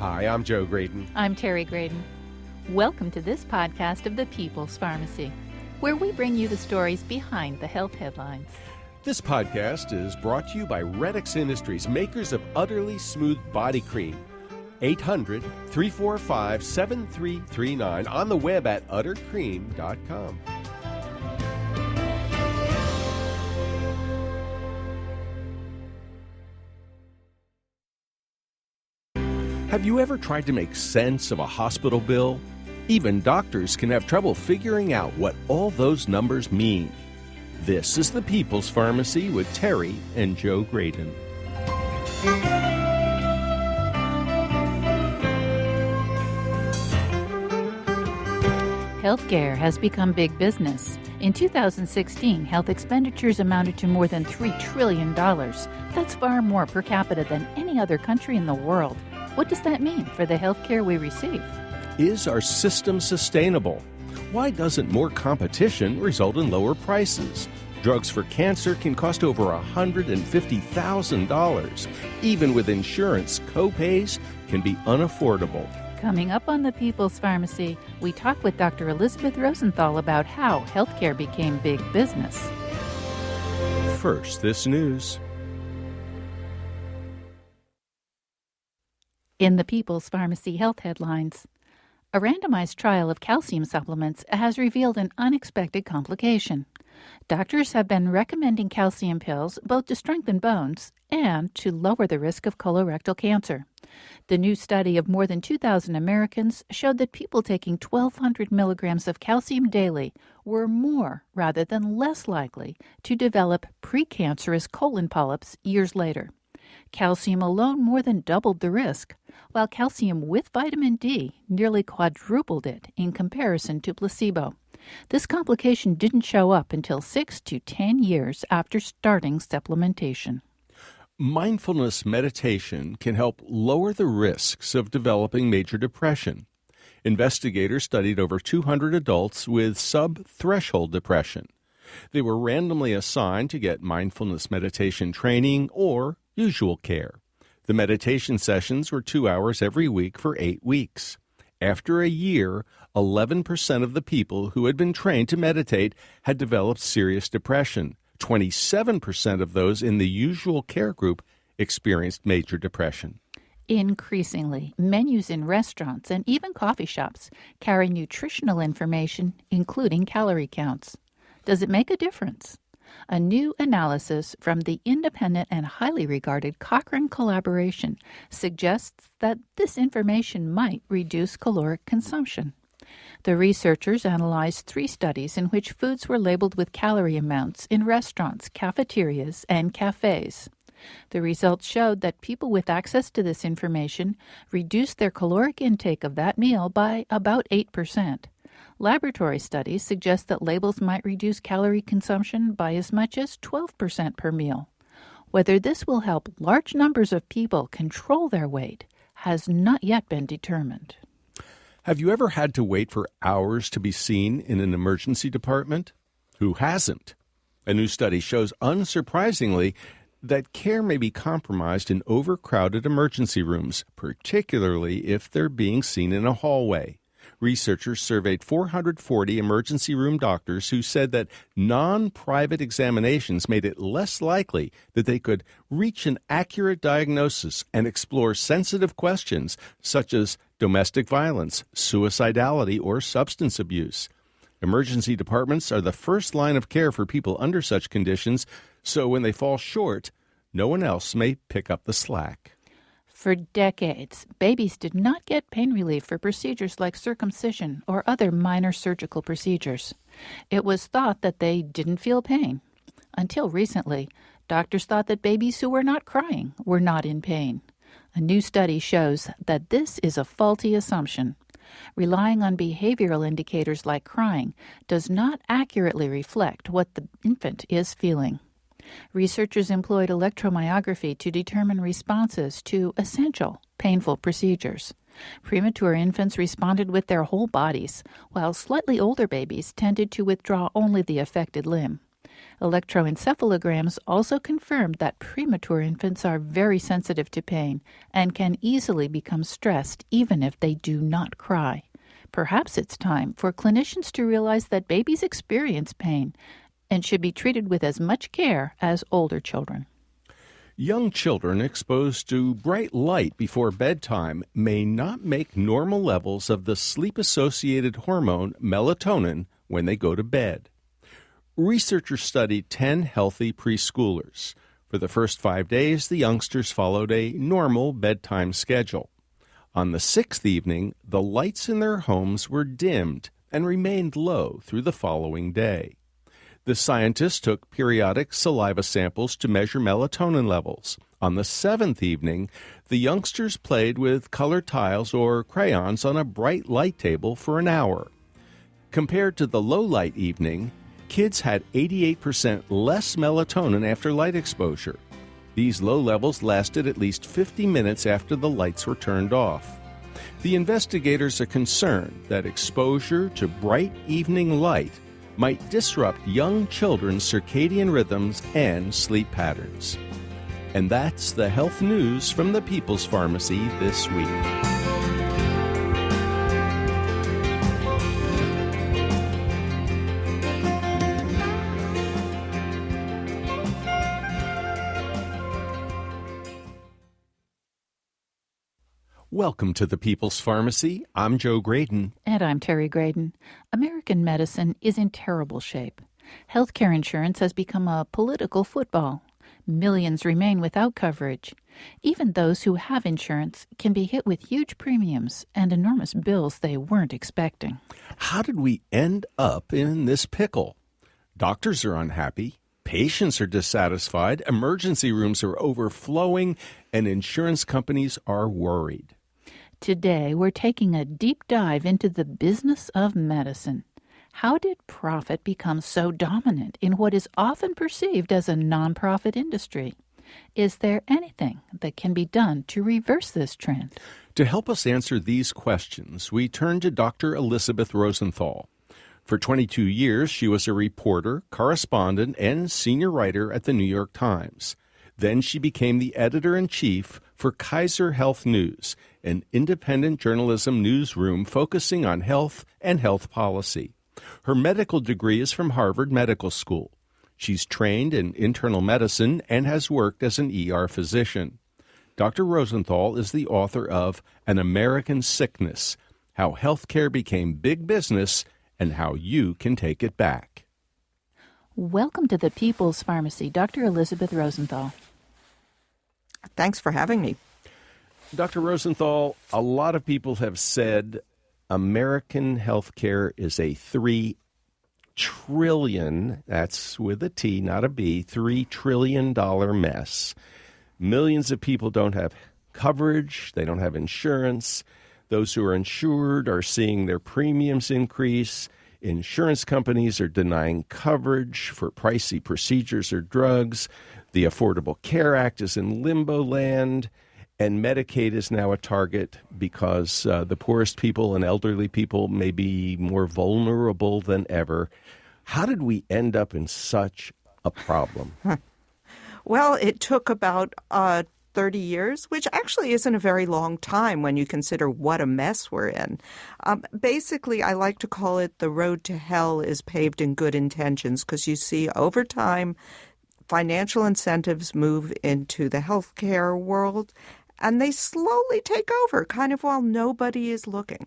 Hi, I'm Joe Graydon. I'm Terry Graydon. Welcome to this podcast of the People's Pharmacy, where we bring you the stories behind the health headlines. This podcast is brought to you by Redix Industries, makers of Utterly Smooth Body Cream. 800-345-7339, on the web at uttercream.com. Have you ever tried to make sense of a hospital bill? Even doctors can have trouble figuring out what all those numbers mean. This is the People's Pharmacy with Terry and Joe Graydon. Healthcare has become big business. In 2016, health expenditures amounted to more than $3 trillion. That's far more per capita than any other country in the world. What does that mean for the healthcare we receive? Is our system sustainable? Why doesn't more competition result in lower prices? Drugs for cancer can cost over $150,000. Even with insurance, co-pays can be unaffordable. Coming up on the People's Pharmacy, we talk with Dr. Elizabeth Rosenthal about how healthcare became big business. First, this news. In the People's Pharmacy health headlines, a randomized trial of calcium supplements has revealed an unexpected complication. Doctors have been recommending calcium pills both to strengthen bones and to lower the risk of colorectal cancer. The new study of more than 2,000 Americans showed that people taking 1,200 milligrams of calcium daily were more rather than less likely to develop precancerous colon polyps years later. Calcium alone more than doubled the risk, while calcium with vitamin D nearly quadrupled it in comparison to placebo. This complication didn't show up until 6 to 10 years after starting supplementation. Mindfulness meditation can help lower the risks of developing major depression. Investigators studied over 200 adults with sub-threshold depression. They were randomly assigned to get mindfulness meditation training or usual care. The meditation sessions were 2 hours every week for 8 weeks. After a year, 11% of the people who had been trained to meditate had developed serious depression. 27% of those in the usual care group experienced major depression. Increasingly, menus in restaurants and even coffee shops carry nutritional information, including calorie counts. Does it make a difference? A new analysis from the independent and highly regarded Cochrane collaboration suggests that this information might reduce caloric consumption. The researchers analyzed 3 studies in which foods were labeled with calorie amounts in restaurants, cafeterias, and cafes. The results showed that people with access to this information reduced their caloric intake of that meal by about 8%. Laboratory studies suggest that labels might reduce calorie consumption by as much as 12% per meal. Whether this will help large numbers of people control their weight has not yet been determined. Have you ever had to wait for hours to be seen in an emergency department? Who hasn't? A new study shows, unsurprisingly, that care may be compromised in overcrowded emergency rooms, particularly if they're being seen in a hallway. Researchers surveyed 440 emergency room doctors who said that non-private examinations made it less likely that they could reach an accurate diagnosis and explore sensitive questions such as domestic violence, suicidality, or substance abuse. Emergency departments are the first line of care for people under such conditions, so when they fall short, no one else may pick up the slack. For decades, babies did not get pain relief for procedures like circumcision or other minor surgical procedures. It was thought that they didn't feel pain. Until recently, doctors thought that babies who were not crying were not in pain. A new study shows that this is a faulty assumption. Relying on behavioral indicators like crying does not accurately reflect what the infant is feeling. Researchers employed electromyography to determine responses to essential, painful procedures. Premature infants responded with their whole bodies, while slightly older babies tended to withdraw only the affected limb. Electroencephalograms also confirmed that premature infants are very sensitive to pain and can easily become stressed even if they do not cry. Perhaps it's time for clinicians to realize that babies experience pain and should be treated with as much care as older children. Young children exposed to bright light before bedtime may not make normal levels of the sleep-associated hormone melatonin when they go to bed. Researchers studied 10 healthy preschoolers. For the first 5 days, the youngsters followed a normal bedtime schedule. On the 6th evening, the lights in their homes were dimmed and remained low through the following day. The scientists took periodic saliva samples to measure melatonin levels. On the 7th evening, the youngsters played with colored tiles or crayons on a bright light table for an hour. Compared to the low-light evening, kids had 88% less melatonin after light exposure. These low levels lasted at least 50 minutes after the lights were turned off. The investigators are concerned that exposure to bright evening light might disrupt young children's circadian rhythms and sleep patterns. And that's the health news from the People's Pharmacy this week. Welcome to the People's Pharmacy. I'm Joe Graydon. And I'm Terry Graydon. American medicine is in terrible shape. Healthcare insurance has become a political football. Millions remain without coverage. Even those who have insurance can be hit with huge premiums and enormous bills they weren't expecting. How did we end up in this pickle? Doctors are unhappy. Patients are dissatisfied. Emergency rooms are overflowing. And insurance companies are worried. Today, we're taking a deep dive into the business of medicine. How did profit become so dominant in what is often perceived as a nonprofit industry? Is there anything that can be done to reverse this trend? To help us answer these questions, we turn to Dr. Elizabeth Rosenthal. For 22 years, she was a reporter, correspondent, and senior writer at the New York Times. Then she became the editor-in-chief for Kaiser Health News, an independent journalism newsroom focusing on health and health policy. Her medical degree is from Harvard Medical School. She's trained in internal medicine and has worked as an ER physician. Dr. Rosenthal is the author of An American Sickness, How Healthcare Became Big Business and How You Can Take It Back. Welcome to the People's Pharmacy, Dr. Elizabeth Rosenthal. Thanks for having me. Dr. Rosenthal, a lot of people have said American healthcare is a $3 trillion, that's with a T, not a B, $3 trillion mess. Millions of people don't have coverage. They don't have insurance. Those who are insured are seeing their premiums increase. Insurance companies are denying coverage for pricey procedures or drugs. The Affordable Care Act is in limbo land. And Medicaid is now a target because the poorest people and elderly people may be more vulnerable than ever. How did we end up in such a problem? Well, it took about 30 years, which actually isn't a very long time when you consider what a mess we're in. Basically, I like to call it the road to hell is paved in good intentions because you see over time financial incentives move into the healthcare world and they slowly take over kind of while nobody is looking.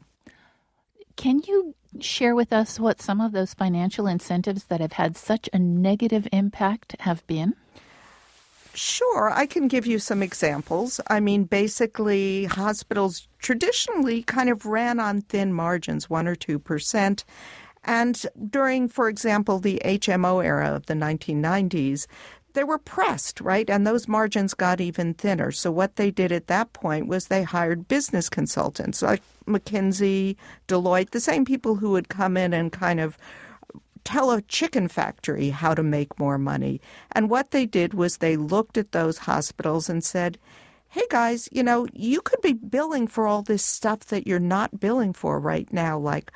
Can you share with us what some of those financial incentives that have had such a negative impact have been? Sure, I can give you some examples. I mean, basically, hospitals traditionally kind of ran on thin margins, 1 or 2%. And during, for example, the HMO era of the 1990s, they were pressed, right? And those margins got even thinner. So what they did at that point was they hired business consultants like McKinsey, Deloitte, the same people who would come in and kind of tell a chicken factory how to make more money. And what they did was they looked at those hospitals and said, hey guys, you could be billing for all this stuff that you're not billing for right now. Like,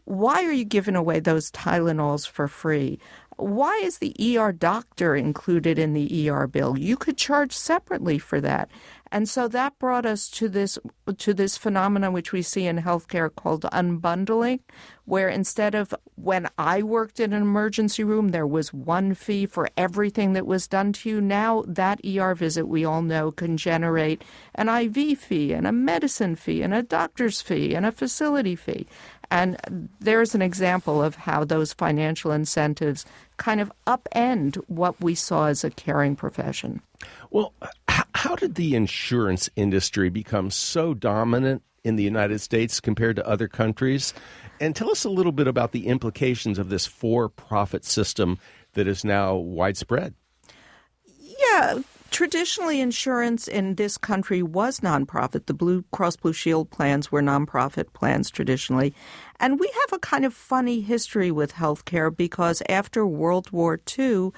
why are you giving away those Tylenols for free? Why is the ER doctor included in the ER bill? You could charge separately for that. And so that brought us to this phenomenon which we see in healthcare called unbundling, where instead of when I worked in an emergency room, there was one fee for everything that was done to you. Now that ER visit, we all know, can generate an IV fee and a medicine fee and a doctor's fee and a facility fee. And there's an example of how those financial incentives kind of upend what we saw as a caring profession. Well, how did the insurance industry become so dominant in the United States compared to other countries? And tell us a little bit about the implications of this for-profit system that is now widespread. Yeah. Traditionally, insurance in this country was nonprofit. The Blue Cross Blue Shield plans were nonprofit plans traditionally. And we have a kind of funny history with healthcare because after World War II,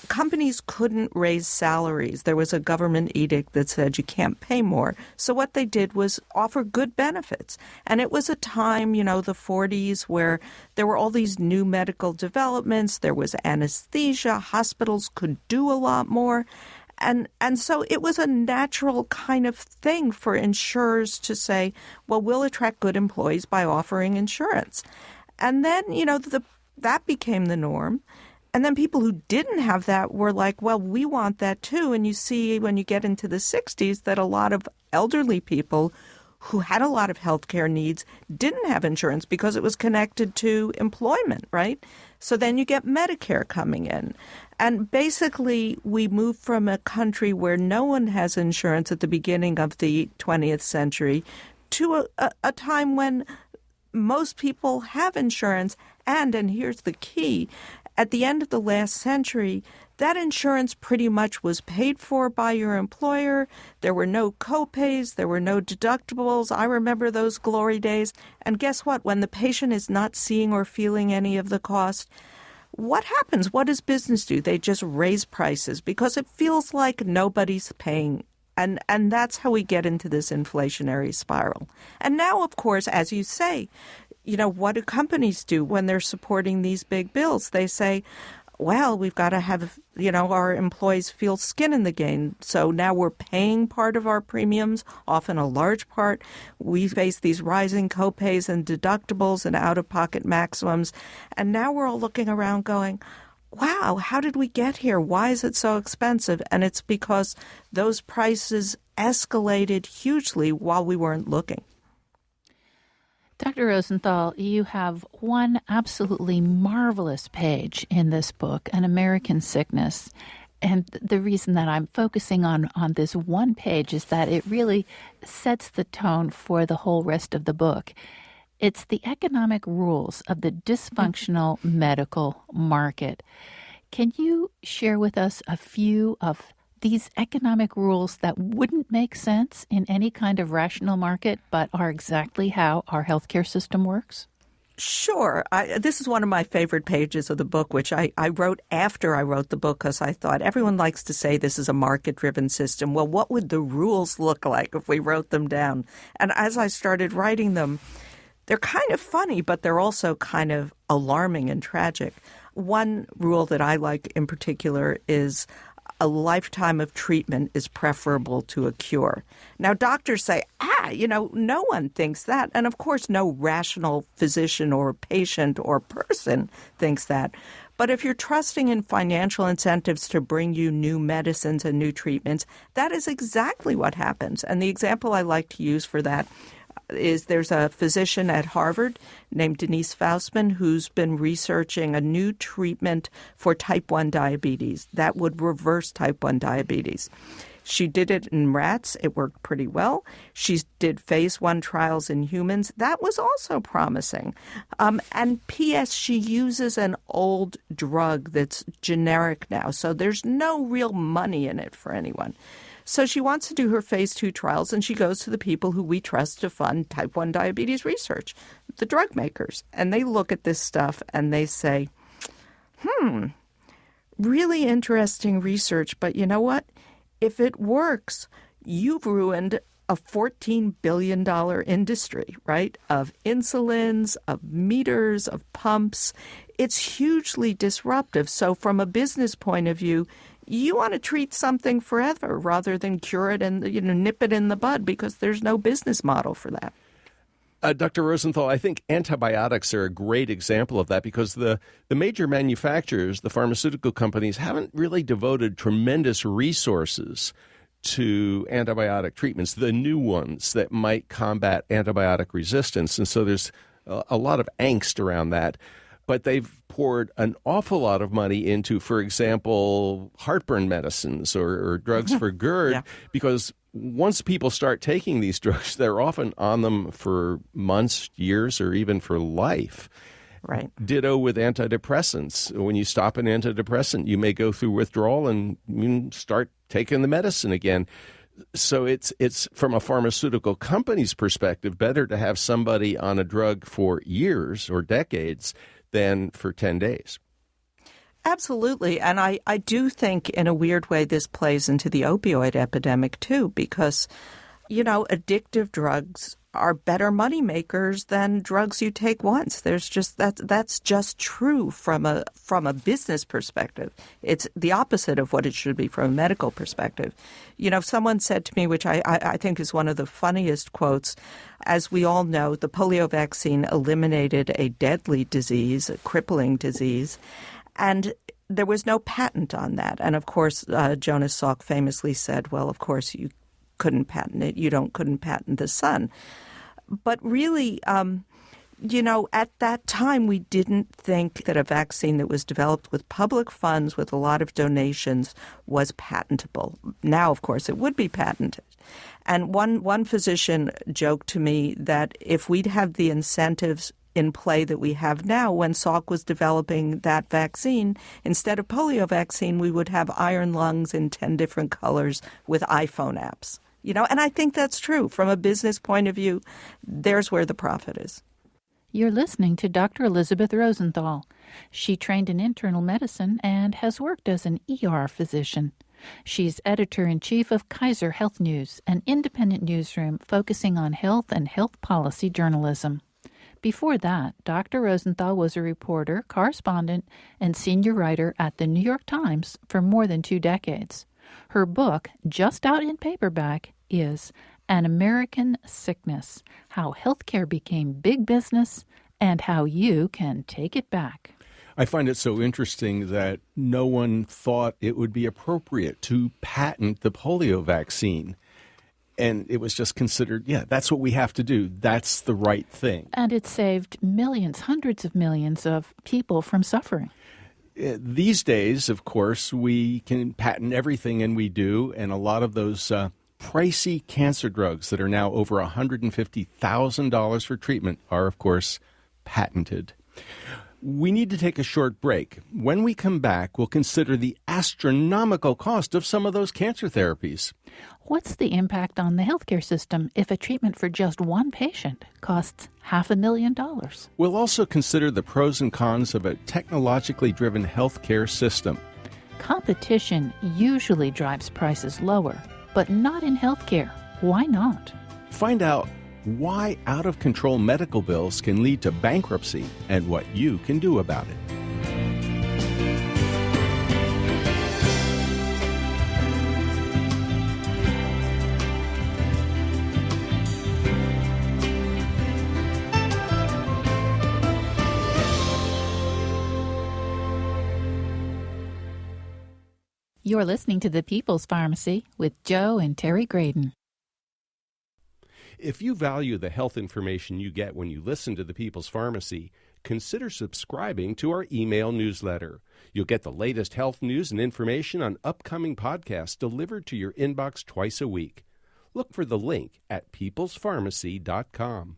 companies couldn't raise salaries. There was a government edict that said you can't pay more. So what they did was offer good benefits. And it was a time, the 40s, where there were all these new medical developments. There was anesthesia. Hospitals could do a lot more. And so it was a natural kind of thing for insurers to say, well, we'll attract good employees by offering insurance. And then, that became the norm. And then people who didn't have that were like, well, we want that too. And you see when you get into the 60s that a lot of elderly people who had a lot of healthcare needs didn't have insurance because it was connected to employment, right? So then you get Medicare coming in. And basically, we moved from a country where no one has insurance at the beginning of the 20th century to a time when most people have insurance. And here's the key, at the end of the last century, that insurance pretty much was paid for by your employer. There were no co-pays. There were no deductibles. I remember those glory days. And guess what? When the patient is not seeing or feeling any of the cost, what happens? What does business do? They just raise prices because it feels like nobody's paying. And that's how we get into this inflationary spiral. And now, of course, as you say, what do companies do when they're supporting these big bills? They say, well, we've got to have, our employees feel skin in the game. So now we're paying part of our premiums, often a large part. We face these rising copays and deductibles and out-of-pocket maximums. And now we're all looking around going, wow, how did we get here? Why is it so expensive? And it's because those prices escalated hugely while we weren't looking. Dr. Rosenthal, you have one absolutely marvelous page in this book, An American Sickness. And the reason that I'm focusing on this one page is that it really sets the tone for the whole rest of the book. It's the economic rules of the dysfunctional medical market. Can you share with us a few of these economic rules that wouldn't make sense in any kind of rational market, but are exactly how our healthcare system works? Sure. This is one of my favorite pages of the book, which I wrote after I wrote the book because I thought everyone likes to say this is a market-driven system. Well, what would the rules look like if we wrote them down? And as I started writing them, they're kind of funny, but they're also kind of alarming and tragic. One rule that I like in particular is a lifetime of treatment is preferable to a cure. Now, doctors say, no one thinks that. And of course, no rational physician or patient or person thinks that. But if you're trusting in financial incentives to bring you new medicines and new treatments, that is exactly what happens. And the example I like to use for that is there's a physician at Harvard named Denise Faustman who's been researching a new treatment for type 1 diabetes that would reverse type 1 diabetes. She did it in rats. It worked pretty well. She did phase 1 trials in humans. That was also promising. And P.S., she uses an old drug that's generic now, so there's no real money in it for anyone. So she wants to do her phase 2 trials, and she goes to the people who we trust to fund type 1 diabetes research, the drug makers. And they look at this stuff and they say, really interesting research, but you know what? If it works, you've ruined a $14 billion industry, right, of insulins, of meters, of pumps. It's hugely disruptive. So from a business point of view, you want to treat something forever rather than cure it and nip it in the bud, because there's no business model for that. Dr. Rosenthal, I think antibiotics are a great example of that, because the major manufacturers, the pharmaceutical companies, haven't really devoted tremendous resources to antibiotic treatments, the new ones that might combat antibiotic resistance. And so there's a lot of angst around that. But they've poured an awful lot of money into, for example, heartburn medicines or drugs for GERD, because once people start taking these drugs, they're often on them for months, years, or even for life. Right. Ditto with antidepressants. When you stop an antidepressant, you may go through withdrawal and you start taking the medicine again. So it's from a pharmaceutical company's perspective, better to have somebody on a drug for years or decades than for 10 days. Absolutely. And I do think in a weird way this plays into the opioid epidemic too, because, addictive drugs are better moneymakers than drugs you take once. That's just true from a business perspective. It's the opposite of what it should be from a medical perspective. Someone said to me, which I think is one of the funniest quotes, as we all know, the polio vaccine eliminated a deadly disease, a crippling disease, and there was no patent on that. And of course, Jonas Salk famously said, well, of course you couldn't patent it. You couldn't patent the sun. But really, at that time, we didn't think that a vaccine that was developed with public funds, with a lot of donations, was patentable. Now, of course, it would be patented. And one physician joked to me that if we'd have the incentives in play that we have now, when Salk was developing that vaccine, instead of polio vaccine, we would have iron lungs in 10 different colors with iPhone apps. And I think that's true. From a business point of view, there's where the profit is. You're listening to Dr. Elizabeth Rosenthal. She trained in internal medicine and has worked as an ER physician. She's editor-in-chief of Kaiser Health News, an independent newsroom focusing on health and health policy journalism. Before that, Dr. Rosenthal was a reporter, correspondent, and senior writer at the New York Times for more than 2 decades. Her book, just out in paperback, is An American Sickness: How Healthcare Became Big Business and How You Can Take It Back. I find it so interesting that no one thought it would be appropriate to patent the polio vaccine. And it was just considered, that's what we have to do. That's the right thing. And it saved millions, hundreds of millions of people from suffering. These days, of course, we can patent everything, and we do. And a lot of those pricey cancer drugs that are now over $150,000 for treatment are, of course, patented. We need to take a short break. When we come back, we'll consider the astronomical cost of some of those cancer therapies. What's the impact on the healthcare system if a treatment for just one patient costs $500,000? We'll also consider the pros and cons of a technologically driven healthcare system. Competition usually drives prices lower, but not in healthcare. Why not? Find out why out-of-control medical bills can lead to bankruptcy and what you can do about it. You're listening to The People's Pharmacy with Joe and Terry Graydon. If you value the health information you get when you listen to The People's Pharmacy, consider subscribing to our email newsletter. You'll get the latest health news and information on upcoming podcasts delivered to your inbox twice a week. Look for the link at peoplespharmacy.com.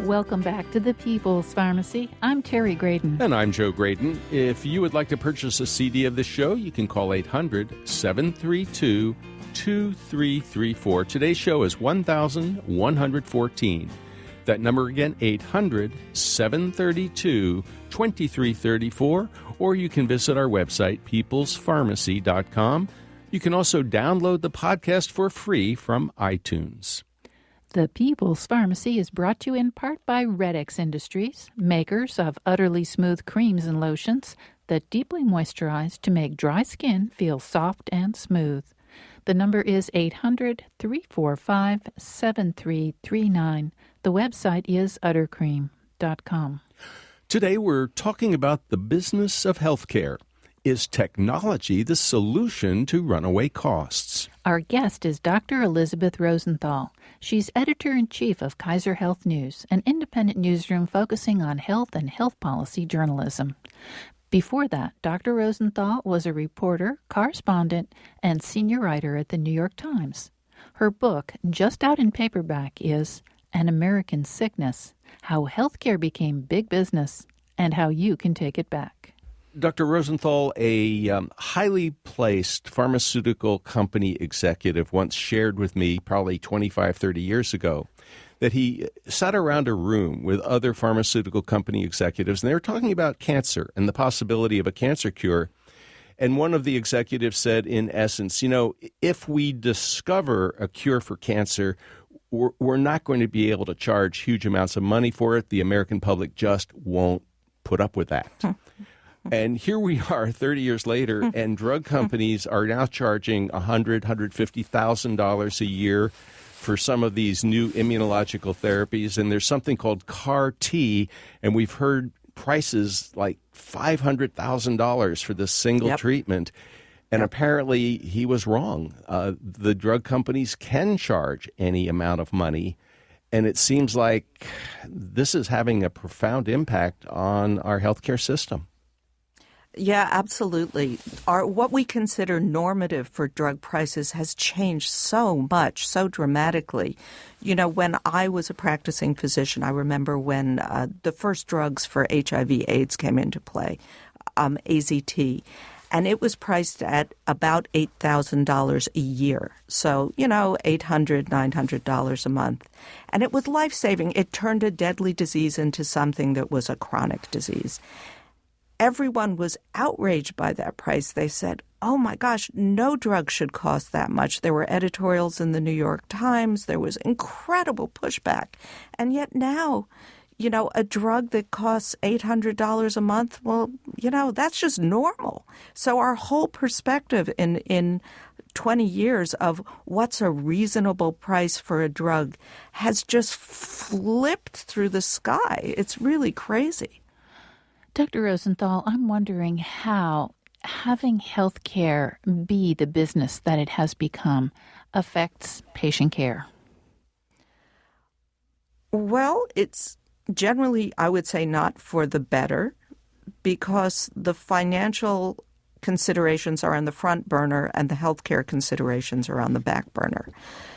Welcome back to The People's Pharmacy. I'm Terry Graydon. And I'm Joe Graydon. If you would like to purchase a CD of this show, you can call 800-732-2334. Today's show is 1114. That number again, 800-732-2334, or you can visit our website, peoplespharmacy.com. You can also download the podcast for free from iTunes. The People's Pharmacy is brought to you in part by Red-X Industries, makers of utterly smooth creams and lotions that deeply moisturize to make dry skin feel soft and smooth. The number is 800-345-7339. The website is uttercream.com. Today we're talking about the business of healthcare. Is technology the solution to runaway costs? Our guest is Dr. Elizabeth Rosenthal. She's editor-in-chief of Kaiser Health News, an independent newsroom focusing on health and health policy journalism. Before that, Dr. Rosenthal was a reporter, correspondent, and senior writer at the New York Times. Her book, just out in paperback, is An American Sickness: How Healthcare Became Big Business and How You Can Take It Back. Dr. Rosenthal, a highly placed pharmaceutical company executive, once shared with me probably 25, 30 years ago that he sat around a room with other pharmaceutical company executives, and they were talking about cancer and the possibility of a cancer cure. And one of the executives said, in essence, if we discover a cure for cancer, we're not going to be able to charge huge amounts of money for it. The American public just won't put up with that. And here we are 30 years later, and drug companies are now charging $100,000, $150,000 a year for some of these new immunological therapies. And there's something called CAR T, and we've heard prices like $500,000 for this single treatment. And apparently he was wrong. The drug companies can charge any amount of money. And it seems like this is having a profound impact on our healthcare system. Yeah, absolutely. What we consider normative for drug prices has changed so much, so dramatically. When I was a practicing physician, I remember when the first drugs for HIV/AIDS came into play, AZT, and it was priced at about $8,000 a year. So, $800, $900 a month. And it was life-saving. It turned a deadly disease into something that was a chronic disease. Everyone was outraged by that price. They said, oh my gosh, no drug should cost that much. There were editorials in the New York Times. There was incredible pushback. And yet now, a drug that costs $800 a month, well, that's just normal. So our whole perspective in 20 years of what's a reasonable price for a drug has just flipped through the sky. It's really crazy. Dr. Rosenthal, I'm wondering how having health care be the business that it has become affects patient care. Well, it's generally, I would say, not for the better, because the financial considerations are on the front burner and the healthcare considerations are on the back burner.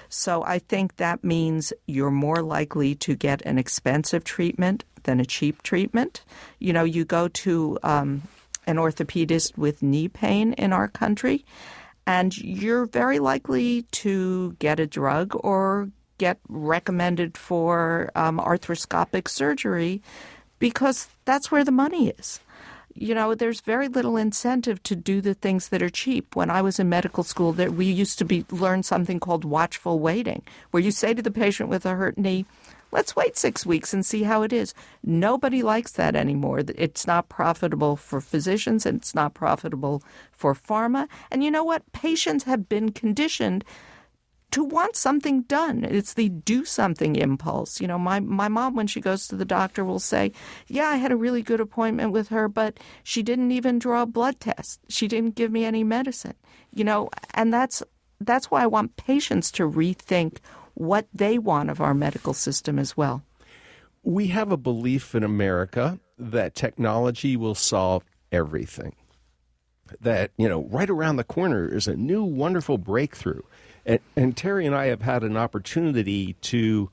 So I think that means you're more likely to get an expensive treatment than a cheap treatment. You go to an orthopedist with knee pain in our country, and you're very likely to get a drug or get recommended for arthroscopic surgery because that's where the money is. There's very little incentive to do the things that are cheap. When I was in medical school, we used to learn something called watchful waiting, where you say to the patient with a hurt knee, let's wait 6 weeks and see how it is. Nobody likes that anymore. It's not profitable for physicians and it's not profitable for pharma. And you know what? Patients have been conditioned to want something done. It's the do something impulse. My mom, when she goes to the doctor, will say, yeah, I had a really good appointment with her, but she didn't even draw a blood test. She didn't give me any medicine. And that's why I want patients to rethink what they want of our medical system as well. We have a belief in America that technology will solve everything. That, right around the corner is a new wonderful breakthrough. And Terry and I have had an opportunity to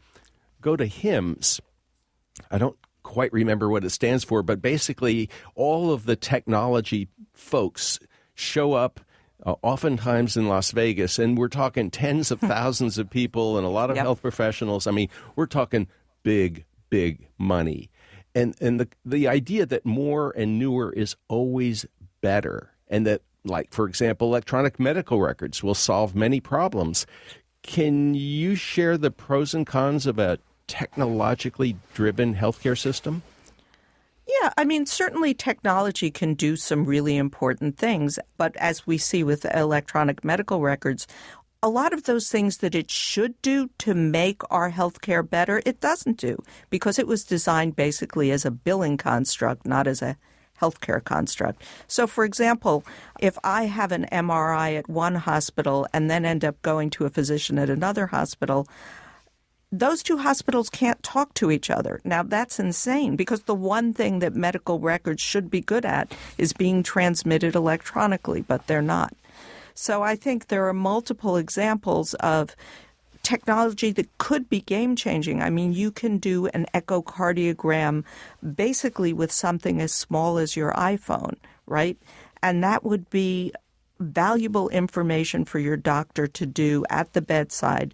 go to HIMSS. I don't quite remember what it stands for, but basically all of the technology folks show up oftentimes in Las Vegas, and we're talking tens of thousands of people and a lot of health professionals. I mean, we're talking big, big money. And the idea that more and newer is always better, and that, like, for example, electronic medical records will solve many problems. Can you share the pros and cons of a technologically driven healthcare system? Yeah, I mean, certainly technology can do some really important things, but as we see with electronic medical records, a lot of those things that it should do to make our healthcare better, it doesn't do, because it was designed basically as a billing construct, not as a healthcare construct. So, for example, if I have an MRI at one hospital and then end up going to a physician at another hospital, those two hospitals can't talk to each other. Now, that's insane, because the one thing that medical records should be good at is being transmitted electronically, but they're not. So I think there are multiple examples of technology that could be game-changing. I mean, you can do an echocardiogram basically with something as small as your iPhone, right? And that would be valuable information for your doctor to do at the bedside.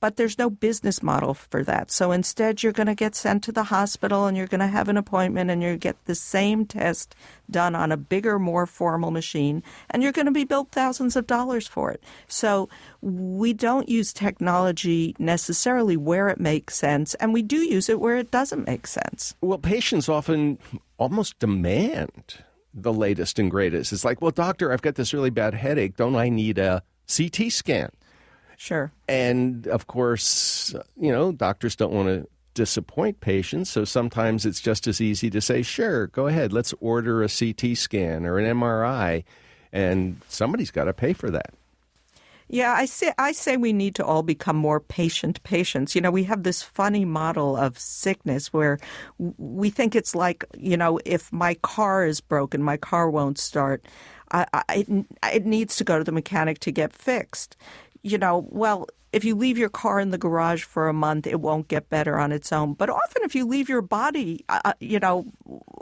But there's no business model for that. So instead, you're going to get sent to the hospital and you're going to have an appointment and you get the same test done on a bigger, more formal machine, and you're going to be billed thousands of dollars for it. So we don't use technology necessarily where it makes sense, and we do use it where it doesn't make sense. Well, patients often almost demand the latest and greatest. It's like, well, doctor, I've got this really bad headache. Don't I need a CT scan? Sure. And, of course, doctors don't want to disappoint patients, so sometimes it's just as easy to say, sure, go ahead, let's order a CT scan or an MRI, and somebody's got to pay for that. Yeah, I say we need to all become more patient patients. We have this funny model of sickness where we think it's like, if my car is broken, my car won't start. It needs to go to the mechanic to get fixed. Well, if you leave your car in the garage for a month, it won't get better on its own. But often if you leave your body,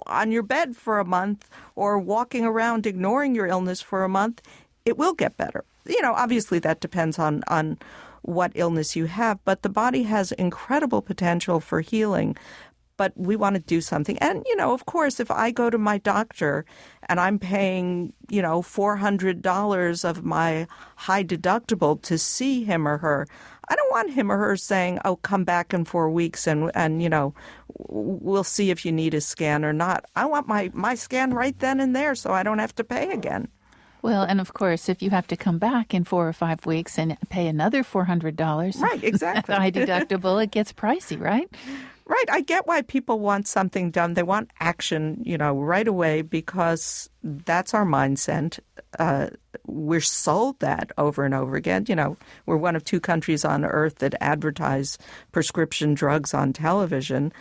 on your bed for a month or walking around ignoring your illness for a month, it will get better. Obviously that depends on what illness you have, but the body has incredible potential for healing. But we want to do something. And, of course, if I go to my doctor and I'm paying, $400 of my high deductible to see him or her, I don't want him or her saying, oh, come back in 4 weeks and we'll see if you need a scan or not. I want my scan right then and there so I don't have to pay again. Well, and of course, if you have to come back in 4 or 5 weeks and pay another $400, right, exactly. high deductible, it gets pricey, right? Right. I get why people want something done. They want action, right away, because that's our mindset. We're sold that over and over again. We're one of 2 countries on earth that advertise prescription drugs on television.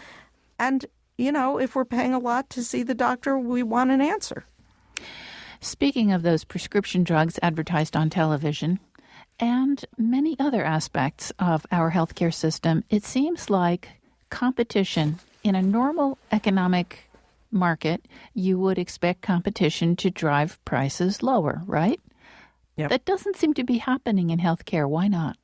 And, if we're paying a lot to see the doctor, we want an answer. Speaking of those prescription drugs advertised on television and many other aspects of our healthcare system, it seems like competition in a normal economic market, you would expect competition to drive prices lower, right? Yep. That doesn't seem to be happening in healthcare. Why not?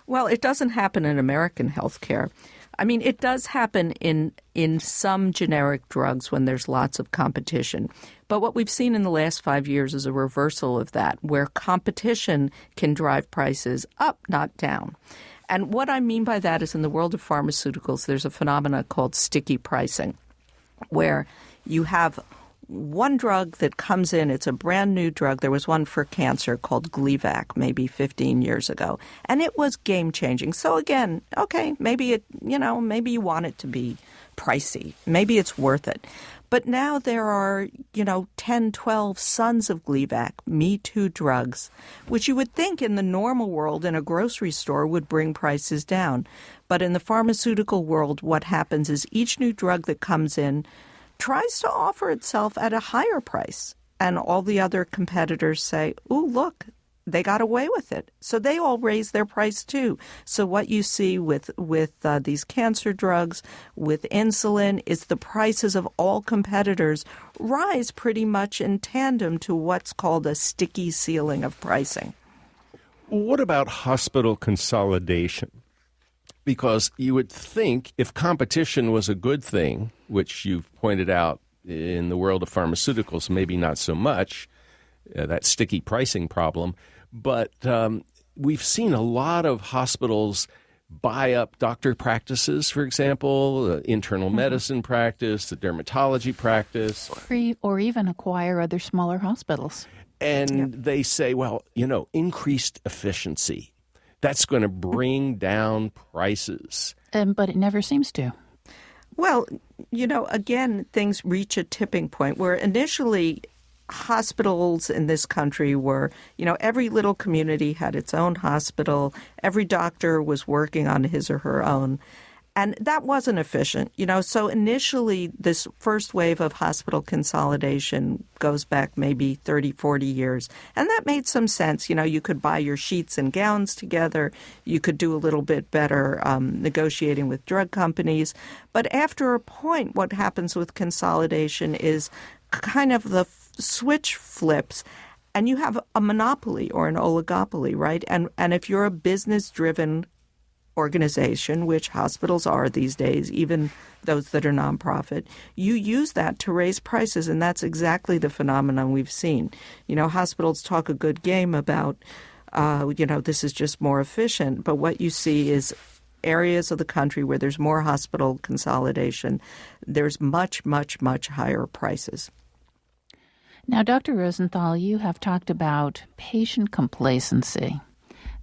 Well, it doesn't happen in American healthcare. I mean, it does happen in some generic drugs when there's lots of competition. But what we've seen in the last 5 years is a reversal of that, where competition can drive prices up, not down. And what I mean by that is in the world of pharmaceuticals, there's a phenomenon called sticky pricing, where you have one drug that comes in, it's a brand new drug. There was one for cancer called Gleevec maybe 15 years ago, and it was game changing. So again, okay, maybe maybe you want it to be pricey. Maybe it's worth it. But now there are, 10, 12 sons of Gleevec, Me Too drugs, which you would think in the normal world in a grocery store would bring prices down. But in the pharmaceutical world, what happens is each new drug that comes in tries to offer itself at a higher price. And all the other competitors say, ooh, look, they got away with it. So they all raise their price too. So what you see with these cancer drugs, with insulin, is the prices of all competitors rise pretty much in tandem to what's called a sticky ceiling of pricing. What about hospital consolidation? Because you would think if competition was a good thing, which you've pointed out in the world of pharmaceuticals, maybe not so much, that sticky pricing problem, but we've seen a lot of hospitals buy up doctor practices, for example, internal medicine practice, the dermatology practice. Or even acquire other smaller hospitals. And they say, well, increased efficiency. That's going to bring down prices. But it never seems to. Well, again, things reach a tipping point where initially hospitals in this country were, every little community had its own hospital. Every doctor was working on his or her own. And that wasn't efficient, So initially, this first wave of hospital consolidation goes back maybe 30, 40 years. And that made some sense. You could buy your sheets and gowns together. You could do a little bit better negotiating with drug companies. But after a point, what happens with consolidation is kind of the switch flips. And you have a monopoly or an oligopoly, right? And if you're a business-driven organization, which hospitals are these days, even those that are nonprofit, you use that to raise prices, and that's exactly the phenomenon we've seen. Hospitals talk a good game about, this is just more efficient, but what you see is areas of the country where there's more hospital consolidation, there's much, much, much higher prices. Now, Dr. Rosenthal, you have talked about patient complacency.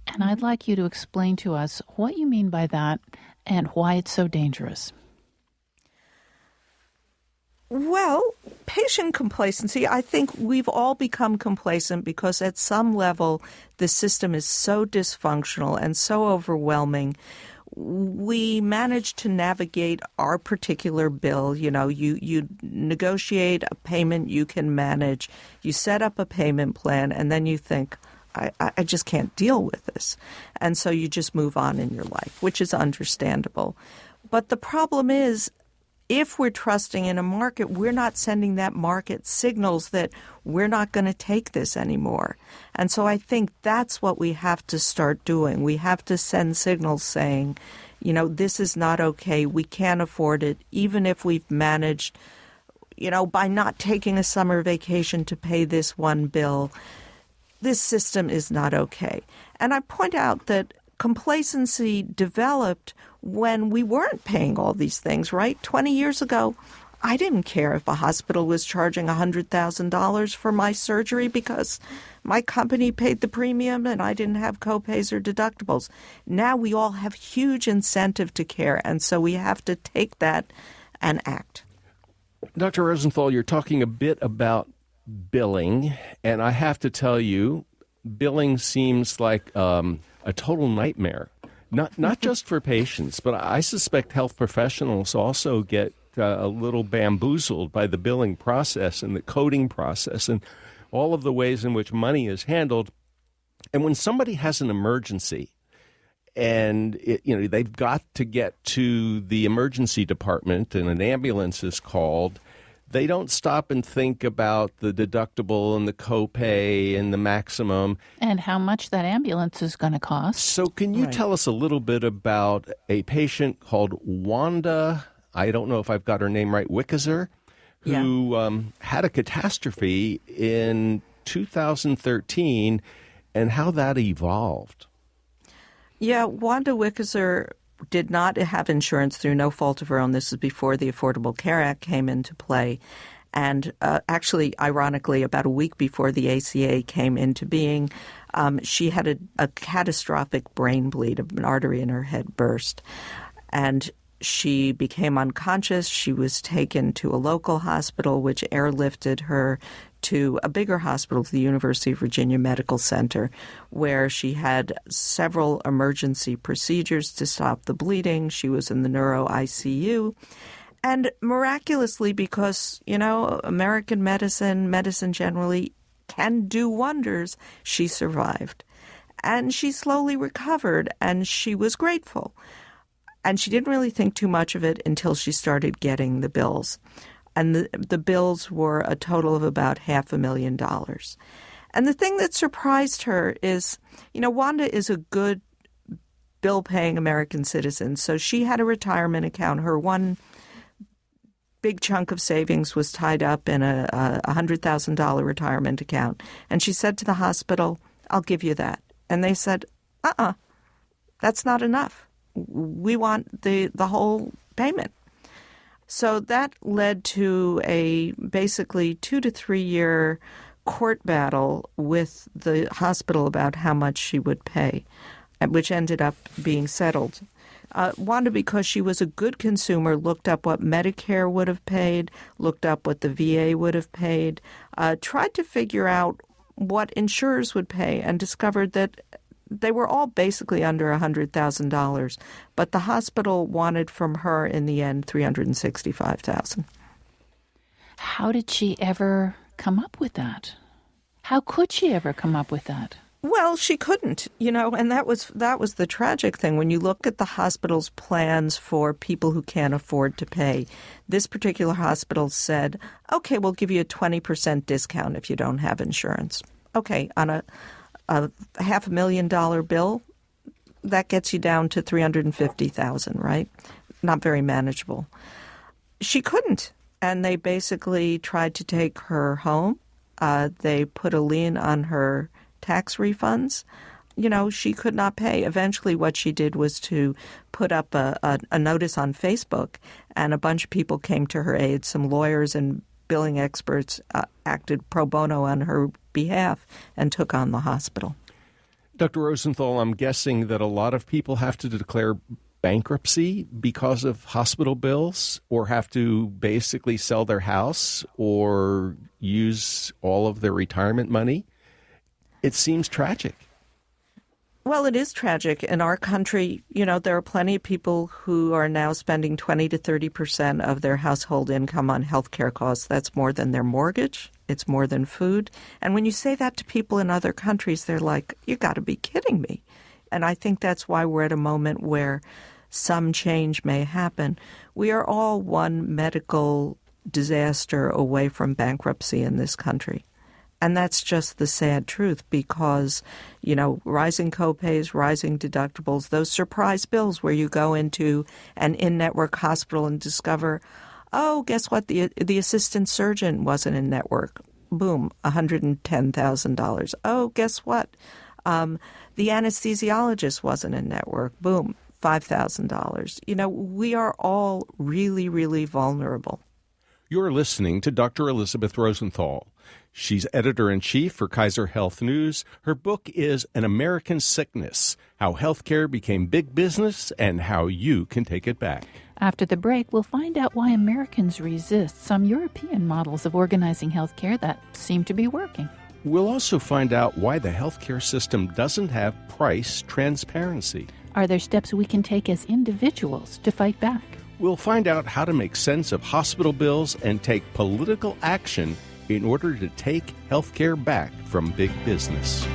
And I'd like you to explain to us what you mean by that and why it's so dangerous. Well, patient complacency, I think we've all become complacent because at some level the system is so dysfunctional and so overwhelming. We manage to navigate our particular bill. You negotiate a payment you can manage. You set up a payment plan, and then you think, I just can't deal with this. And so you just move on in your life, which is understandable. But the problem is, if we're trusting in a market, we're not sending that market signals that we're not going to take this anymore. And so I think that's what we have to start doing. We have to send signals saying, this is not okay. We can't afford it, even if we've managed, by not taking a summer vacation to pay this one bill. This system is not okay. And I point out that complacency developed when we weren't paying all these things, right? 20 years ago, I didn't care if a hospital was charging $100,000 for my surgery because my company paid the premium and I didn't have copays or deductibles. Now we all have huge incentive to care, and so we have to take that and act. Dr. Rosenthal, you're talking a bit about billing, and I have to tell you, billing seems like a total nightmare. Not just for patients, but I suspect health professionals also get a little bamboozled by the billing process and the coding process and all of the ways in which money is handled. And when somebody has an emergency and they've got to get to the emergency department and an ambulance is called, they don't stop and think about the deductible and the copay and the maximum. And how much that ambulance is going to cost. So can you tell us a little bit about a patient called Wanda, I don't know if I've got her name right, Wickeser, who had a catastrophe in 2013 and how that evolved? Yeah, Wanda Wickeser did not have insurance through no fault of her own. This is before the Affordable Care Act came into play. And actually, ironically, about a week before the ACA came into being, she had a catastrophic brain bleed. An artery in her head burst. And she became unconscious. She was taken to a local hospital, which airlifted her to a bigger hospital, the University of Virginia Medical Center, where she had several emergency procedures to stop the bleeding. She was in the neuro ICU. And miraculously, because, American medicine generally can do wonders, she survived. And she slowly recovered, and she was grateful. And she didn't really think too much of it until she started getting the bills. And the bills were a total of about $500,000. And the thing that surprised her is, Wanda is a good bill-paying American citizens. So she had a retirement account. Her one big chunk of savings was tied up in a $100,000 retirement account. And she said to the hospital, I'll give you that. And they said, that's not enough. We want the whole payment. So that led to a basically 2 to 3 year court battle with the hospital about how much she would pay, which ended up being settled. Wanda, because she was a good consumer, looked up what Medicare would have paid, looked up what the VA would have paid, tried to figure out what insurers would pay, and discovered that they were all basically under $100,000. But the hospital wanted from her, in the end, $365,000. How did she ever come up with that? How could she ever come up with that? Well, she couldn't, and that was the tragic thing. When you look at the hospital's plans for people who can't afford to pay, this particular hospital said, okay, we'll give you a 20% discount if you don't have insurance. Okay, on a $500,000 bill, that gets you down to $350,000, right? Not very manageable. She couldn't, and they basically tried to take her home. They put a lien on her tax refunds. She could not pay. Eventually what she did was to put up a notice on Facebook, and a bunch of people came to her aid. Some lawyers and billing experts acted pro bono on her behalf and took on the hospital. Dr. Rosenthal, I'm guessing that a lot of people have to declare bankruptcy because of hospital bills, or have to basically sell their house or use all of their retirement money. It seems tragic. Well, it is tragic. In our country, there are plenty of people who are now spending 20 to 30% of their household income on health care costs. That's more than their mortgage. It's more than food. And when you say that to people in other countries, they're like, you got to be kidding me. And I think that's why we're at a moment where some change may happen. We are all one medical disaster away from bankruptcy in this country. And that's just the sad truth, because, rising copays, rising deductibles, those surprise bills where you go into an in-network hospital and discover, oh, guess what? The assistant surgeon wasn't in network. Boom, $110,000. Oh, guess what? The anesthesiologist wasn't in network. Boom, $5,000. We are all really, really vulnerable. You're listening to Dr. Elizabeth Rosenthal. She's editor-in-chief for Kaiser Health News. Her book is An American Sickness: How Healthcare Became Big Business and How You Can Take It Back. After the break, we'll find out why Americans resist some European models of organizing healthcare that seem to be working. We'll also find out why the healthcare system doesn't have price transparency. Are there steps we can take as individuals to fight back? We'll find out how to make sense of hospital bills and take political action in order to take healthcare back from big business.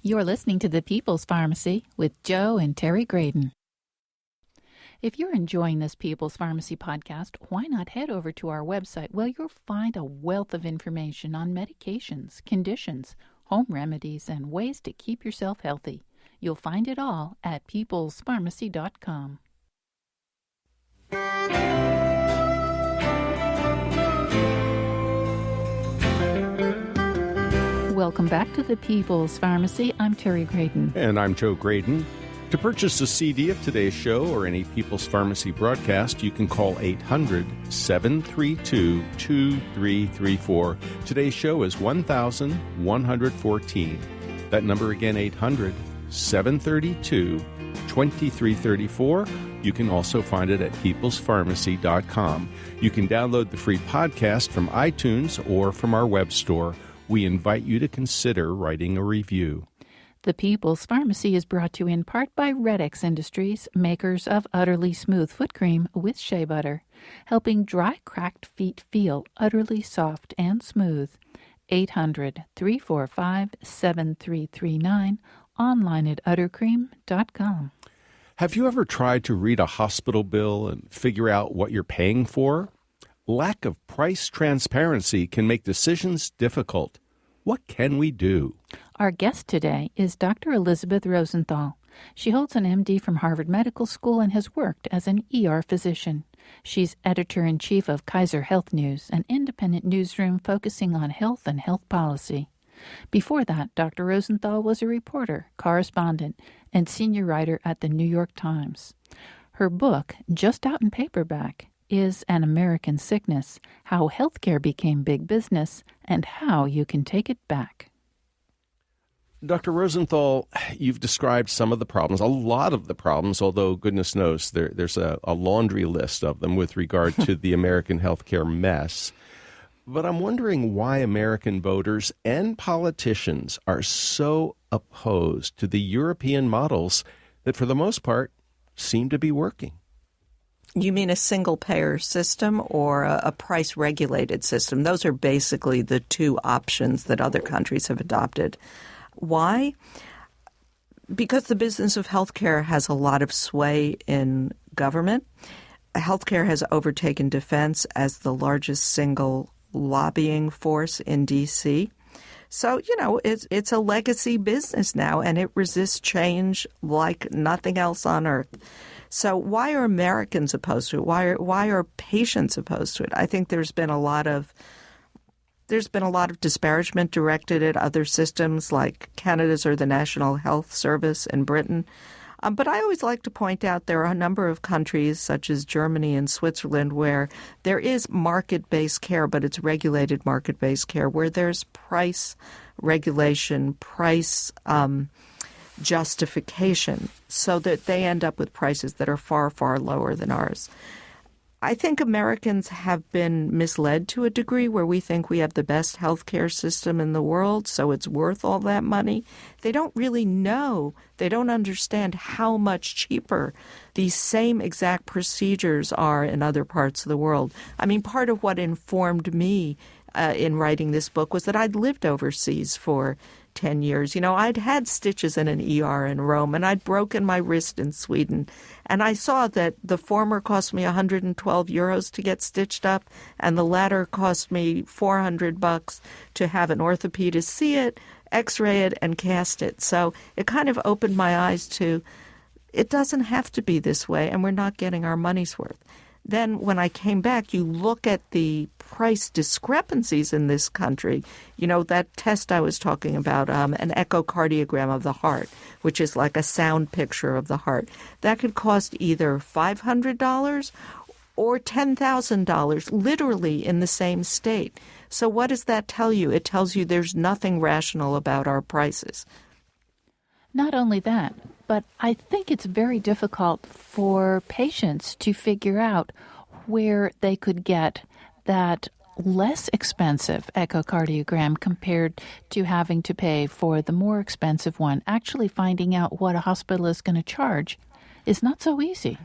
You're listening to The People's Pharmacy with Joe and Terry Graydon. If you're enjoying this People's Pharmacy podcast, why not head over to our website where you'll find a wealth of information on medications, conditions, home remedies, and ways to keep yourself healthy. You'll find it all at peoplespharmacy.com. Welcome back to the People's Pharmacy. I'm Terry Graydon. And I'm Joe Graydon. To purchase a CD of today's show or any People's Pharmacy broadcast, you can call 800-732-2334. Today's show is 1114. That number again, 800-732-2334. You can also find it at peoplespharmacy.com. You can download the free podcast from iTunes or from our web store. We invite you to consider writing a review. The People's Pharmacy is brought to you in part by Red-X Industries, makers of Utterly Smooth Foot Cream with shea butter, helping dry, cracked feet feel utterly soft and smooth. 800-345-7339, online at uttercream.com. Have you ever tried to read a hospital bill and figure out what you're paying for? Lack of price transparency can make decisions difficult. What can we do? Our guest today is Dr. Elizabeth Rosenthal. She holds an MD from Harvard Medical School and has worked as an ER physician. She's editor-in-chief of Kaiser Health News, an independent newsroom focusing on health and health policy. Before that, Dr. Rosenthal was a reporter, correspondent, and senior writer at the New York Times. Her book, just out in paperback, is An American Sickness: How Healthcare Became Big Business and How You Can Take It Back. Dr. Rosenthal, you've described some of the problems, a lot of the problems, although goodness knows there's a laundry list of them with regard to the American healthcare mess. But I'm wondering why American voters and politicians are so opposed to the European models that, for the most part, seem to be working. You mean a single-payer system or a price-regulated system? Those are basically the two options that other countries have adopted. Why? Because the business of healthcare has a lot of sway in government. Healthcare has overtaken defense as the largest single lobbying force in D.C. So, it's a legacy business now, and it resists change like nothing else on earth. So why are Americans opposed to it? Why are patients opposed to it? I think there's been a lot of disparagement directed at other systems like Canada's or the National Health Service in Britain. But I always like to point out there are a number of countries such as Germany and Switzerland where there is market-based care, but it's regulated market-based care, where there's price regulation, price justification, so that they end up with prices that are far, far lower than ours. I think Americans have been misled to a degree where we think we have the best healthcare system in the world, so it's worth all that money. They don't really know. They don't understand how much cheaper these same exact procedures are in other parts of the world. I mean, part of what informed me in writing this book was that I'd lived overseas for 10 years. I'd had stitches in an ER in Rome, and I'd broken my wrist in Sweden. And I saw that the former cost me 112 euros to get stitched up, and the latter cost me $400 to have an orthopedist see it, x-ray it, and cast it. So it kind of opened my eyes to, it doesn't have to be this way, and we're not getting our money's worth. Then when I came back, you look at the price discrepancies in this country. That test I was talking about, an echocardiogram of the heart, which is like a sound picture of the heart. That could cost either $500 or $10,000, literally in the same state. So what does that tell you? It tells you there's nothing rational about our prices. Not only that, but I think it's very difficult for patients to figure out where they could get that less expensive echocardiogram compared to having to pay for the more expensive one. Actually finding out what a hospital is going to charge is not so easy.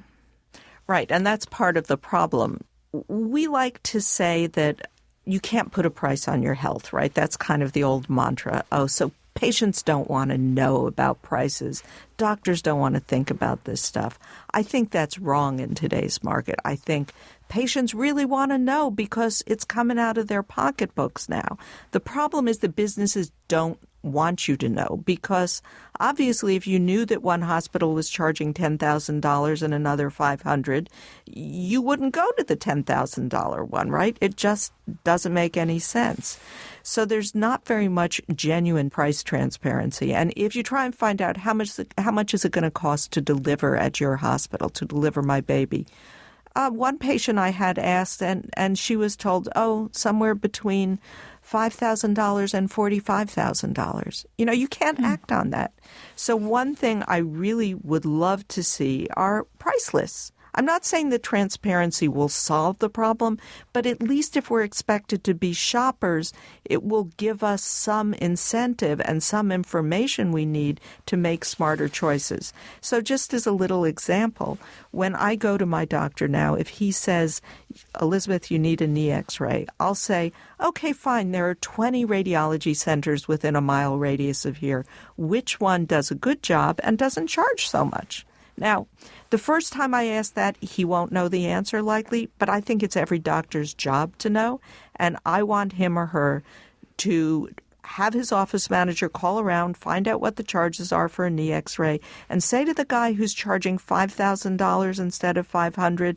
Right, and that's part of the problem. We like to say that you can't put a price on your health, right? That's kind of the old mantra. So patients don't want to know about prices. Doctors don't want to think about this stuff. I think that's wrong in today's market. I think patients really want to know because it's coming out of their pocketbooks now. The problem is that businesses don't want you to know because obviously if you knew that one hospital was charging $10,000 and another $500, you wouldn't go to the $10,000 one, right? It just doesn't make any sense. So there's not very much genuine price transparency. And if you try and find out how much is it going to cost to deliver at your hospital, to deliver my baby, one patient I had asked, and she was told, somewhere between $5,000 and $45,000. You can't act on that. So one thing I really would love to see are price lists. I'm not saying that transparency will solve the problem, but at least if we're expected to be shoppers, it will give us some incentive and some information we need to make smarter choices. So just as a little example, when I go to my doctor now, if he says, Elizabeth, you need a knee x-ray, I'll say, okay, fine, there are 20 radiology centers within a mile radius of here. Which one does a good job and doesn't charge so much? Now, the first time I ask that, he won't know the answer likely, but I think it's every doctor's job to know, and I want him or her to have his office manager call around, find out what the charges are for a knee x-ray, and say to the guy who's charging $5,000 instead of $500,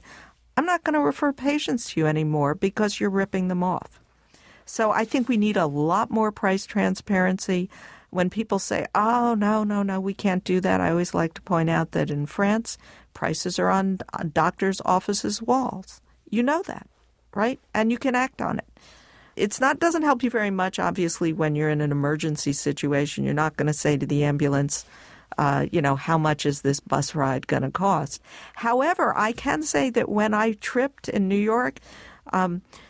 I'm not going to refer patients to you anymore because you're ripping them off. So I think we need a lot more price transparency. When people say, oh, no, we can't do that, I always like to point out that in France, prices are on doctors' offices' walls. You know that, right? And you can act on it. Doesn't help you very much, obviously, when you're in an emergency situation. You're not going to say to the ambulance, how much is this bus ride going to cost? However, I can say that when I tripped in New York,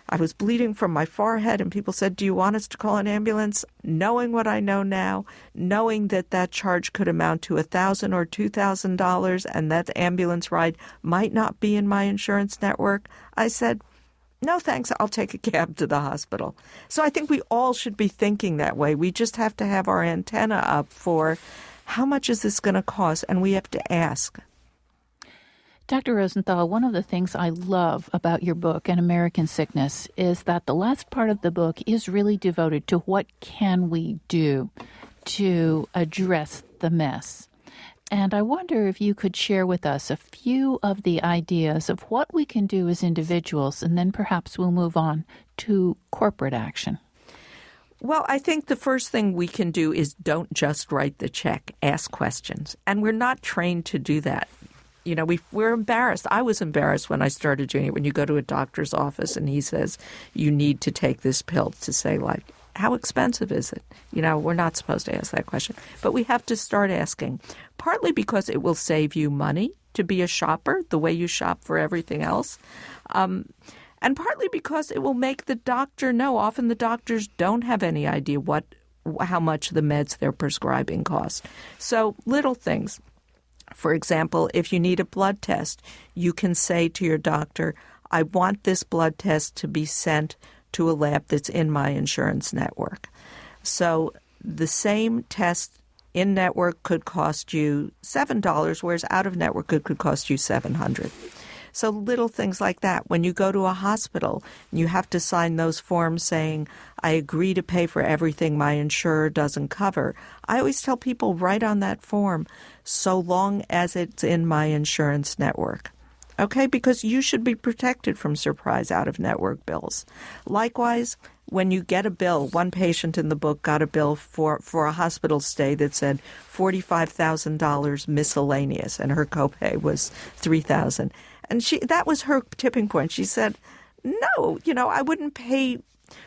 I was bleeding from my forehead, and people said, do you want us to call an ambulance? Knowing what I know now, knowing that charge could amount to $1,000 or $2,000 and that ambulance ride might not be in my insurance network, I said, no, thanks, I'll take a cab to the hospital. So I think we all should be thinking that way. We just have to have our antenna up for how much is this going to cost, and we have to ask. Dr. Rosenthal, one of the things I love about your book, An American Sickness, is that the last part of the book is really devoted to what can we do to address the mess. And I wonder if you could share with us a few of the ideas of what we can do as individuals, and then perhaps we'll move on to corporate action. Well, I think the first thing we can do is don't just write the check, ask questions. And we're not trained to do that. We're embarrassed. I was embarrassed when I started doing it. When you go to a doctor's office and he says, you need to take this pill, to say, like, how expensive is it? We're not supposed to ask that question. But we have to start asking, partly because it will save you money to be a shopper the way you shop for everything else. And partly because it will make the doctor know. Often the doctors don't have any idea how much the meds they're prescribing cost. So little things. For example, if you need a blood test, you can say to your doctor, I want this blood test to be sent to a lab that's in my insurance network. So the same test in network could cost you $7, whereas out of network it could cost you $700. So little things like that. When you go to a hospital, you have to sign those forms saying, I agree to pay for everything my insurer doesn't cover. I always tell people, write on that form, so long as it's in my insurance network. Okay, because you should be protected from surprise out-of-network bills. Likewise, when you get a bill, one patient in the book got a bill for a hospital stay that said $45,000 miscellaneous, and her copay was $3,000. And that was her tipping point. She said, no, I wouldn't pay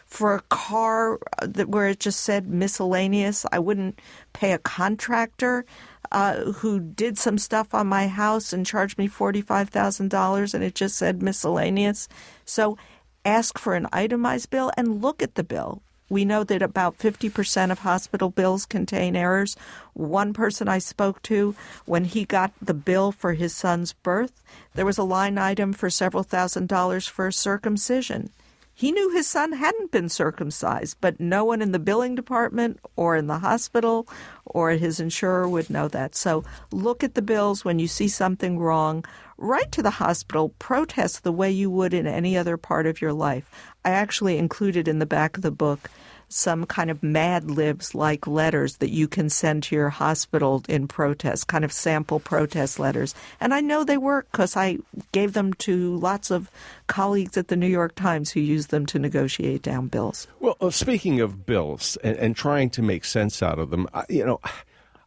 for a car where it just said miscellaneous. I wouldn't pay a contractor who did some stuff on my house and charged me $45,000 and it just said miscellaneous. So ask for an itemized bill and look at the bill. We know that about 50% of hospital bills contain errors. One person I spoke to, when he got the bill for his son's birth, there was a line item for several $1,000s for a circumcision. He knew his son hadn't been circumcised, but no one in the billing department or in the hospital or his insurer would know that. So look at the bills. When you see something wrong, write to the hospital, protest the way you would in any other part of your life. I actually included in the back of the book some kind of Mad Libs like letters that you can send to your hospital in protest, kind of sample protest letters. And I know they work because I gave them to lots of colleagues at the New York Times who use them to negotiate down bills. Well, speaking of bills and trying to make sense out of them,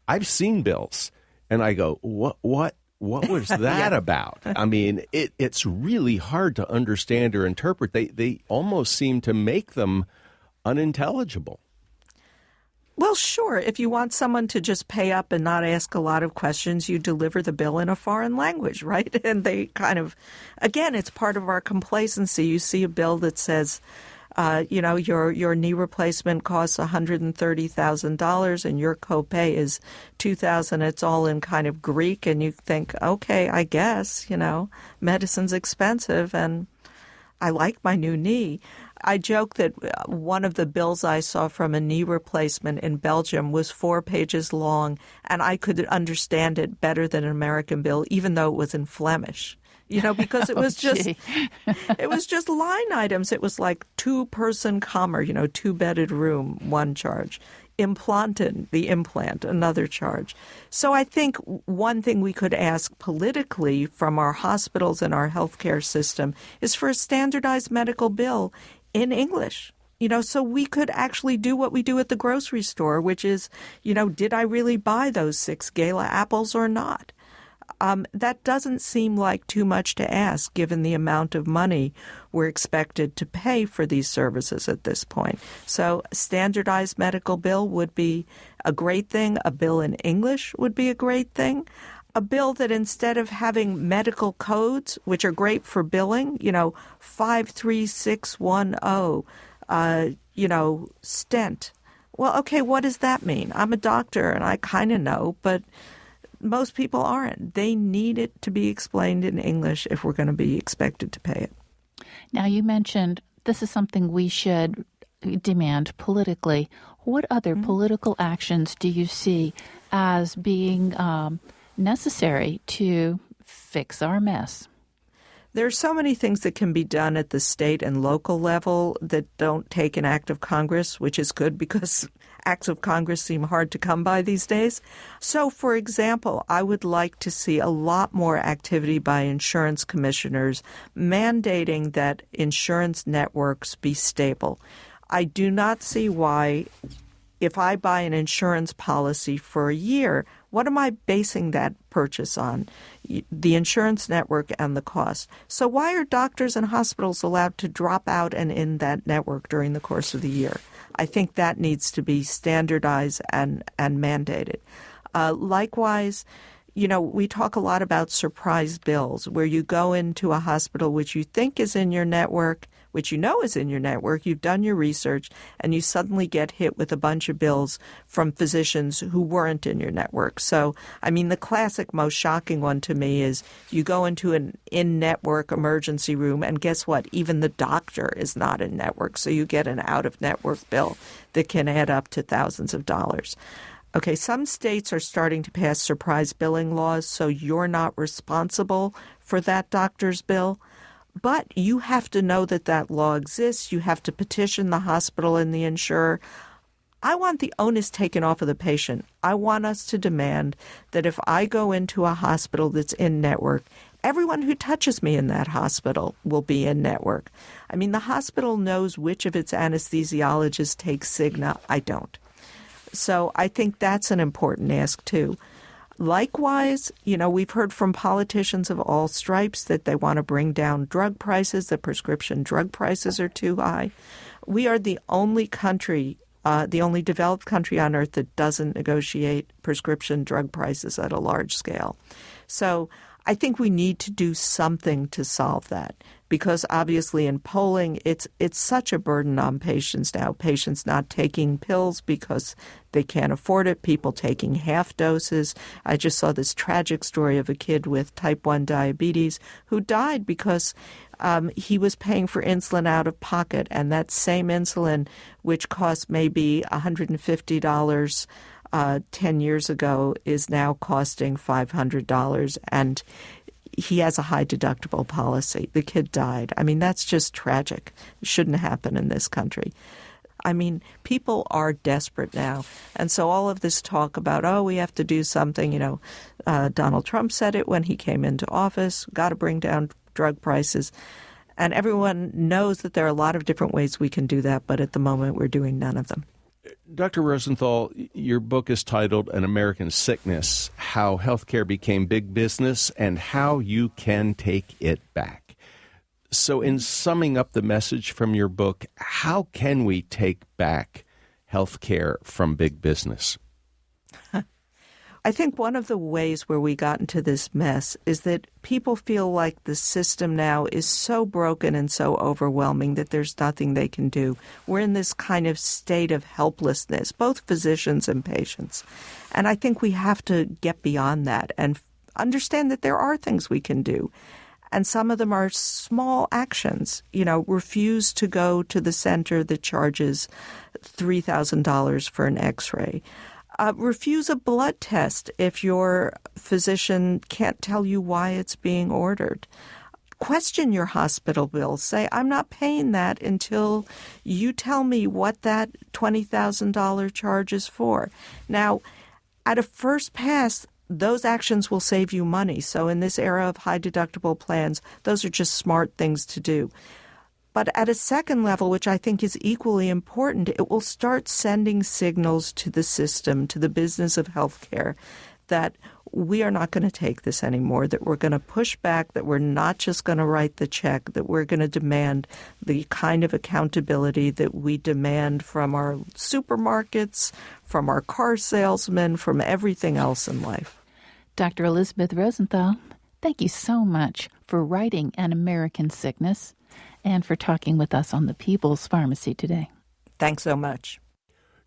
I've seen bills and I go, what was that about? I mean, it's really hard to understand or interpret. They almost seem to make them unintelligible. Well, sure. If you want someone to just pay up and not ask a lot of questions, you deliver the bill in a foreign language, right? And they kind of, again, it's part of our complacency. You see a bill that says, your knee replacement costs $130,000 and your copay is $2,000. It's all in kind of Greek, and you think, okay, I guess, medicine's expensive and I like my new knee. I joke that one of the bills I saw from a knee replacement in Belgium was 4 pages long, and I could understand it better than an American bill, even though it was in Flemish. Because it was it was just line items. It was like 2-person Kammer, 2-bedded room, 1 charge. Implanted, the implant, another charge. So I think one thing we could ask politically from our hospitals and our healthcare system is for a standardized medical bill in English. So we could actually do what we do at the grocery store, which is, did I really buy those 6 Gala apples or not? That doesn't seem like too much to ask, given the amount of money we're expected to pay for these services at this point. So a standardized medical bill would be a great thing. A bill in English would be a great thing. A bill that instead of having medical codes, which are great for billing, 53610, stent. Well, okay, what does that mean? I'm a doctor and I kind of know, but most people aren't. They need it to be explained in English if we're going to be expected to pay it. Now, you mentioned this is something we should demand politically. What other political actions do you see as being necessary to fix our mess? There are so many things that can be done at the state and local level that don't take an act of Congress, which is good because acts of Congress seem hard to come by these days. So, for example, I would like to see a lot more activity by insurance commissioners mandating that insurance networks be stable. I do not see why, if I buy an insurance policy for a year, what am I basing that purchase on? The insurance network and the cost. So why are doctors and hospitals allowed to drop out and in that network during the course of the year? I think that needs to be standardized and mandated. Likewise, we talk a lot about surprise bills, where you go into a hospital which you think is in your network, which you know is in your network, you've done your research, and you suddenly get hit with a bunch of bills from physicians who weren't in your network. So, the classic, most shocking one to me is you go into an in-network emergency room, and guess what? Even the doctor is not in network, so you get an out-of-network bill that can add up to thousands of dollars. Okay, some states are starting to pass surprise billing laws, so you're not responsible for that doctor's bill. But you have to know that that law exists. You have to petition the hospital and the insurer. I want the onus taken off of the patient. I want us to demand that if I go into a hospital that's in network, everyone who touches me in that hospital will be in network. The hospital knows which of its anesthesiologists takes Cigna. I don't. So I think that's an important ask, too. Likewise, we've heard from politicians of all stripes that they want to bring down drug prices, that prescription drug prices are too high. We are the only country, the only developed country on earth that doesn't negotiate prescription drug prices at a large scale. So I think we need to do something to solve that, because obviously in polling, it's such a burden on patients now. Patients not taking pills because they can't afford it, people taking half doses. I just saw this tragic story of a kid with type 1 diabetes who died because he was paying for insulin out of pocket, and that same insulin, which cost maybe $150 10 years ago, is now costing $500, and he has a high deductible policy. The kid died. That's just tragic. It shouldn't happen in this country. People are desperate now. And so all of this talk about, we have to do something, Donald Trump said it when he came into office, got to bring down drug prices. And everyone knows that there are a lot of different ways we can do that, but at the moment we're doing none of them. Dr. Rosenthal, your book is titled An American Sickness, How Healthcare Became Big Business and How You Can Take It Back. So in summing up the message from your book, how can we take back healthcare from big business? I think one of the ways where we got into this mess is that people feel like the system now is so broken and so overwhelming that there's nothing they can do. We're in this kind of state of helplessness, both physicians and patients. And I think we have to get beyond that and understand that there are things we can do. And some of them are small actions. Refuse to go to the center that charges $3,000 for an x-ray. Refuse a blood test if your physician can't tell you why it's being ordered. Question your hospital bill. Say, I'm not paying that until you tell me what that $20,000 charge is for. Now, at a first pass, those actions will save you money. So in this era of high deductible plans, those are just smart things to do. But at a second level, which I think is equally important, it will start sending signals to the system, to the business of healthcare, that we are not going to take this anymore, that we're going to push back, that we're not just going to write the check, that we're going to demand the kind of accountability that we demand from our supermarkets, from our car salesmen, from everything else in life. Dr. Elizabeth Rosenthal, thank you so much for writing An American Sickness and for talking with us on the People's Pharmacy today. Thanks so much.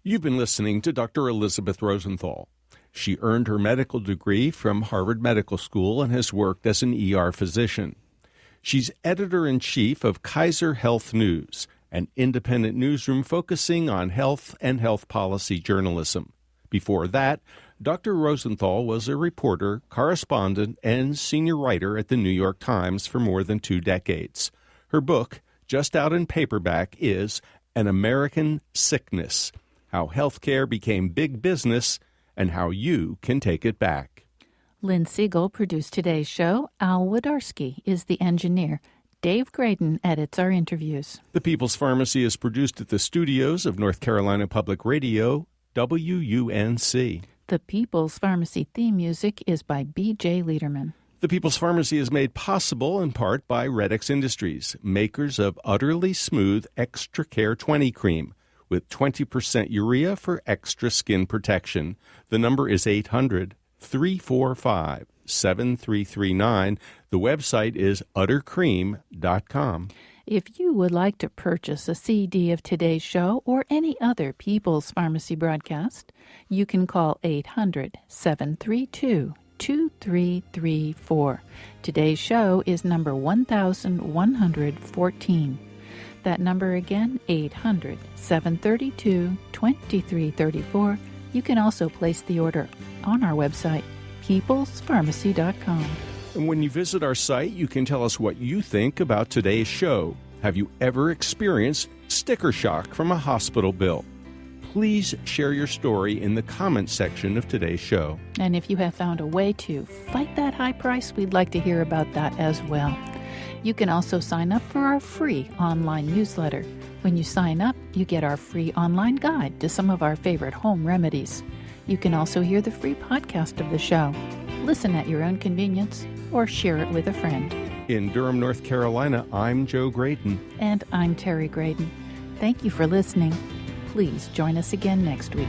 You've been listening to Dr. Elizabeth Rosenthal. She earned her medical degree from Harvard Medical School and has worked as an ER physician. She's editor-in-chief of Kaiser Health News, an independent newsroom focusing on health and health policy journalism. Before that, Dr. Rosenthal was a reporter, correspondent, and senior writer at the New York Times for more than 2 decades. Her book, just out in paperback, is An American Sickness: How Healthcare Became Big Business and How You Can Take It Back. Lynn Siegel produced today's show. Al Wodarski is the engineer. Dave Graydon edits our interviews. The People's Pharmacy is produced at the studios of North Carolina Public Radio, WUNC. The People's Pharmacy theme music is by B.J. Liederman. The People's Pharmacy is made possible in part by Redix Industries, makers of Utterly Smooth Extra Care 20 Cream, with 20% urea for extra skin protection. The number is 800-345-7339. The website is uttercream.com. If you would like to purchase a CD of today's show or any other People's Pharmacy broadcast, you can call 800-732-2334. Today's show is number 1114. That number again, 800-732-2334. You can also place the order on our website, peoplespharmacy.com. And when you visit our site, you can tell us what you think about today's show. Have you ever experienced sticker shock from a hospital bill? Please share your story in the comments section of today's show. And if you have found a way to fight that high price, we'd like to hear about that as well. You can also sign up for our free online newsletter. When you sign up, you get our free online guide to some of our favorite home remedies. You can also hear the free podcast of the show. Listen at your own convenience or share it with a friend. In Durham, North Carolina, I'm Joe Graydon. And I'm Terry Graydon. Thank you for listening. Please join us again next week.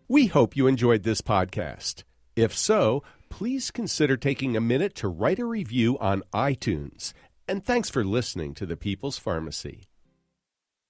We hope you enjoyed this podcast. If so, please consider taking a minute to write a review on iTunes. And thanks for listening to The People's Pharmacy.